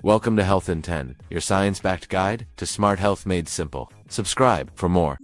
Welcome to Health in 10, your science-backed guide to smart health made simple. Subscribe for more.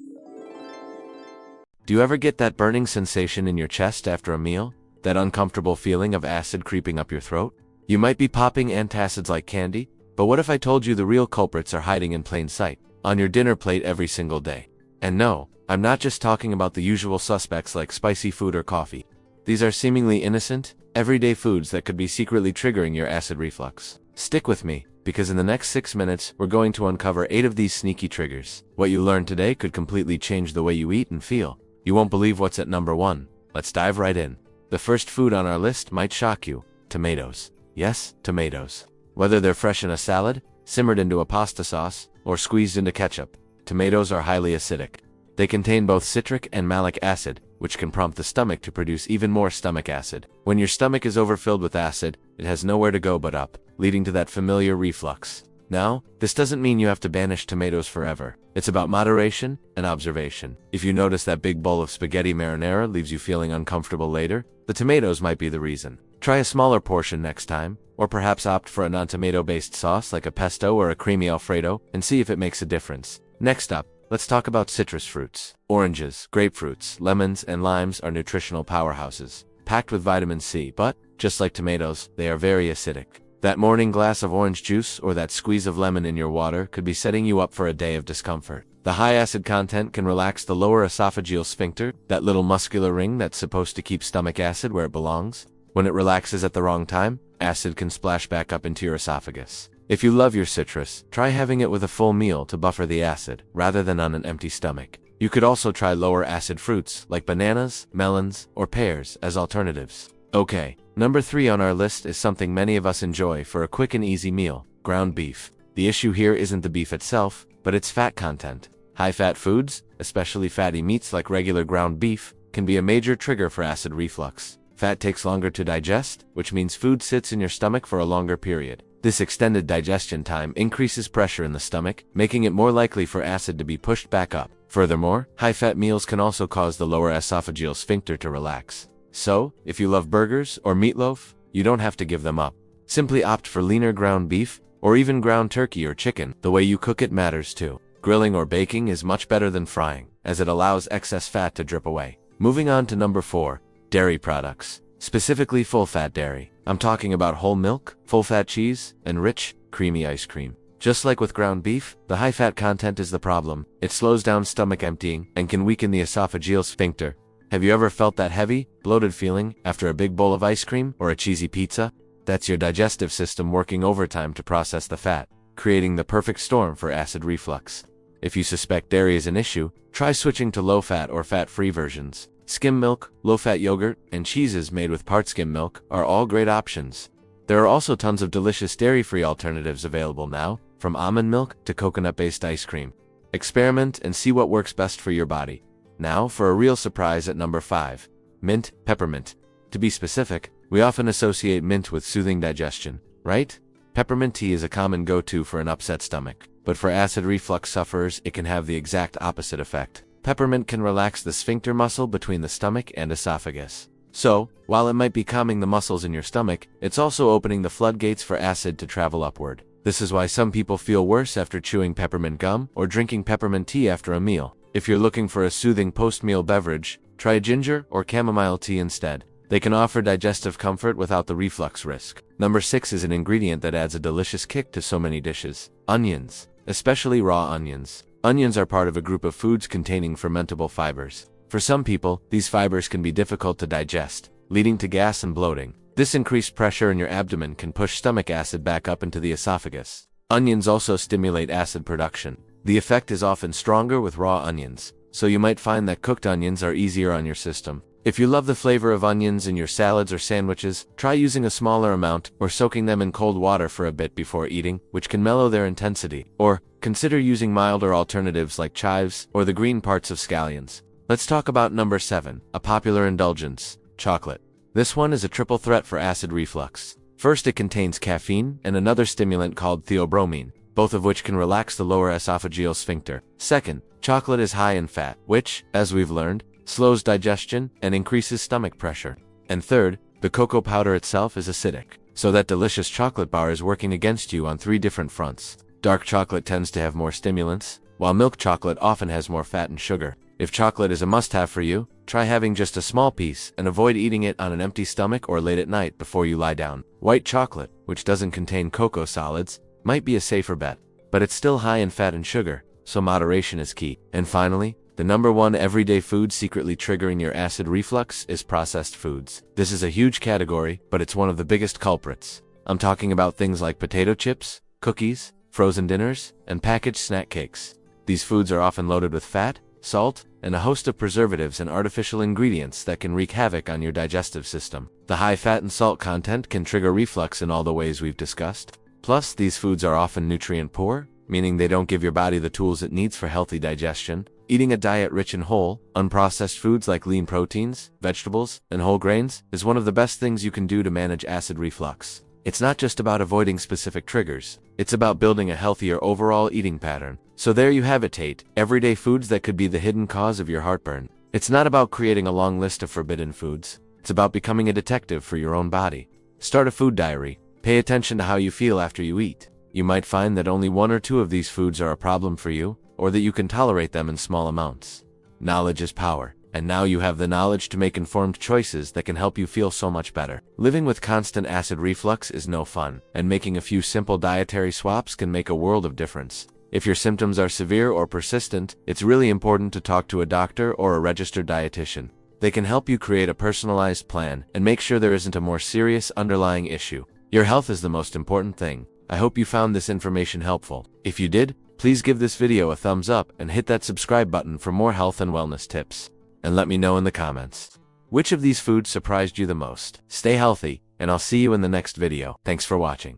Do you ever get that burning sensation in your chest after a meal? That uncomfortable feeling of acid creeping up your throat? You might be popping antacids like candy, but what if I told you the real culprits are hiding in plain sight, on your dinner plate every single day? And no, I'm not just talking about the usual suspects like spicy food or coffee. These are seemingly innocent, everyday foods that could be secretly triggering your acid reflux. Stick with me, because in the next 6 minutes, we're going to uncover 8 of these sneaky triggers. What you learn today could completely change the way you eat and feel. You won't believe what's at number 1. Let's dive right in. The first food on our list might shock you. Tomatoes. Yes, tomatoes. Whether they're fresh in a salad, simmered into a pasta sauce, or squeezed into ketchup, tomatoes are highly acidic. They contain both citric and malic acid, which can prompt the stomach to produce even more stomach acid. When your stomach is overfilled with acid, it has nowhere to go but up, leading to that familiar reflux. Now, this doesn't mean you have to banish tomatoes forever. It's about moderation and observation. If you notice that big bowl of spaghetti marinara leaves you feeling uncomfortable later, the tomatoes might be the reason. Try a smaller portion next time, or perhaps opt for a non-tomato-based sauce like a pesto or a creamy Alfredo and see if it makes a difference. Next up, let's talk about citrus fruits. Oranges, grapefruits, lemons, and limes are nutritional powerhouses, packed with vitamin C, but, just like tomatoes, they are very acidic. That morning glass of orange juice or that squeeze of lemon in your water could be setting you up for a day of discomfort. The high acid content can relax the lower esophageal sphincter, that little muscular ring that's supposed to keep stomach acid where it belongs. When it relaxes at the wrong time, acid can splash back up into your esophagus. If you love your citrus, try having it with a full meal to buffer the acid, rather than on an empty stomach. You could also try lower acid fruits, like bananas, melons, or pears, as alternatives. Okay, number 3 on our list is something many of us enjoy for a quick and easy meal: ground beef. The issue here isn't the beef itself, but its fat content. High-fat foods, especially fatty meats like regular ground beef, can be a major trigger for acid reflux. Fat takes longer to digest, which means food sits in your stomach for a longer period. This extended digestion time increases pressure in the stomach, making it more likely for acid to be pushed back up. Furthermore, high-fat meals can also cause the lower esophageal sphincter to relax. So, if you love burgers or meatloaf, you don't have to give them up. Simply opt for leaner ground beef, or even ground turkey or chicken. The way you cook it matters too. Grilling or baking is much better than frying, as it allows excess fat to drip away. Moving on to number 4, dairy products. Specifically full-fat dairy. I'm talking about whole milk, full-fat cheese, and rich, creamy ice cream. Just like with ground beef, the high-fat content is the problem. It slows down stomach emptying and can weaken the esophageal sphincter. Have you ever felt that heavy, bloated feeling after a big bowl of ice cream or a cheesy pizza? That's your digestive system working overtime to process the fat, creating the perfect storm for acid reflux. If you suspect dairy is an issue, try switching to low-fat or fat-free versions. Skim milk, low-fat yogurt, and cheeses made with part skim milk are all great options. There are also tons of delicious dairy-free alternatives available now, from almond milk to coconut-based ice cream. Experiment and see what works best for your body. Now for a real surprise at number 5. Mint, peppermint. To be specific, we often associate mint with soothing digestion, right? Peppermint tea is a common go-to for an upset stomach, but for acid reflux sufferers, it can have the exact opposite effect. Peppermint can relax the sphincter muscle between the stomach and esophagus. So, while it might be calming the muscles in your stomach, it's also opening the floodgates for acid to travel upward. This is why some people feel worse after chewing peppermint gum or drinking peppermint tea after a meal. If you're looking for a soothing post-meal beverage, try ginger or chamomile tea instead. They can offer digestive comfort without the reflux risk. Number 6 is an ingredient that adds a delicious kick to so many dishes: onions, especially raw onions. Onions are part of a group of foods containing fermentable fibers. For some people, these fibers can be difficult to digest, leading to gas and bloating. This increased pressure in your abdomen can push stomach acid back up into the esophagus. Onions also stimulate acid production. The effect is often stronger with raw onions, so you might find that cooked onions are easier on your system. If you love the flavor of onions in your salads or sandwiches, try using a smaller amount or soaking them in cold water for a bit before eating, which can mellow their intensity. Or, consider using milder alternatives like chives or the green parts of scallions. Let's talk about number 7, a popular indulgence: chocolate. This one is a triple threat for acid reflux. First, it contains caffeine and another stimulant called theobromine, both of which can relax the lower esophageal sphincter. Second, chocolate is high in fat, which, as we've learned, slows digestion and increases stomach pressure. And third, the cocoa powder itself is acidic. So that delicious chocolate bar is working against you on 3 different fronts. Dark chocolate tends to have more stimulants, while milk chocolate often has more fat and sugar. If chocolate is a must-have for you, try having just a small piece and avoid eating it on an empty stomach or late at night before you lie down. White chocolate, which doesn't contain cocoa solids, might be a safer bet, but it's still high in fat and sugar, so moderation is key. And finally, the #1 everyday food secretly triggering your acid reflux is processed foods. This is a huge category, but it's one of the biggest culprits. I'm talking about things like potato chips, cookies, frozen dinners, and packaged snack cakes. These foods are often loaded with fat, salt, and a host of preservatives and artificial ingredients that can wreak havoc on your digestive system. The high fat and salt content can trigger reflux in all the ways we've discussed. Plus, these foods are often nutrient poor, meaning they don't give your body the tools it needs for healthy digestion. Eating a diet rich in whole, unprocessed foods like lean proteins, vegetables, and whole grains is one of the best things you can do to manage acid reflux. It's not just about avoiding specific triggers, it's about building a healthier overall eating pattern. So there you have it, Tate, everyday foods that could be the hidden cause of your heartburn. It's not about creating a long list of forbidden foods, it's about becoming a detective for your own body. Start a food diary, pay attention to how you feel after you eat. You might find that only 1 or 2 of these foods are a problem for you, or that you can tolerate them in small amounts. Knowledge is power, and now you have the knowledge to make informed choices that can help you feel so much better. Living with constant acid reflux is no fun, and making a few simple dietary swaps can make a world of difference. If your symptoms are severe or persistent, it's really important to talk to a doctor or a registered dietitian. They can help you create a personalized plan and make sure there isn't a more serious underlying issue. Your health is the most important thing. I hope you found this information helpful. If you did, please give this video a thumbs up and hit that subscribe button for more health and wellness tips. And let me know in the comments, which of these foods surprised you the most? Stay healthy, and I'll see you in the next video. Thanks for watching.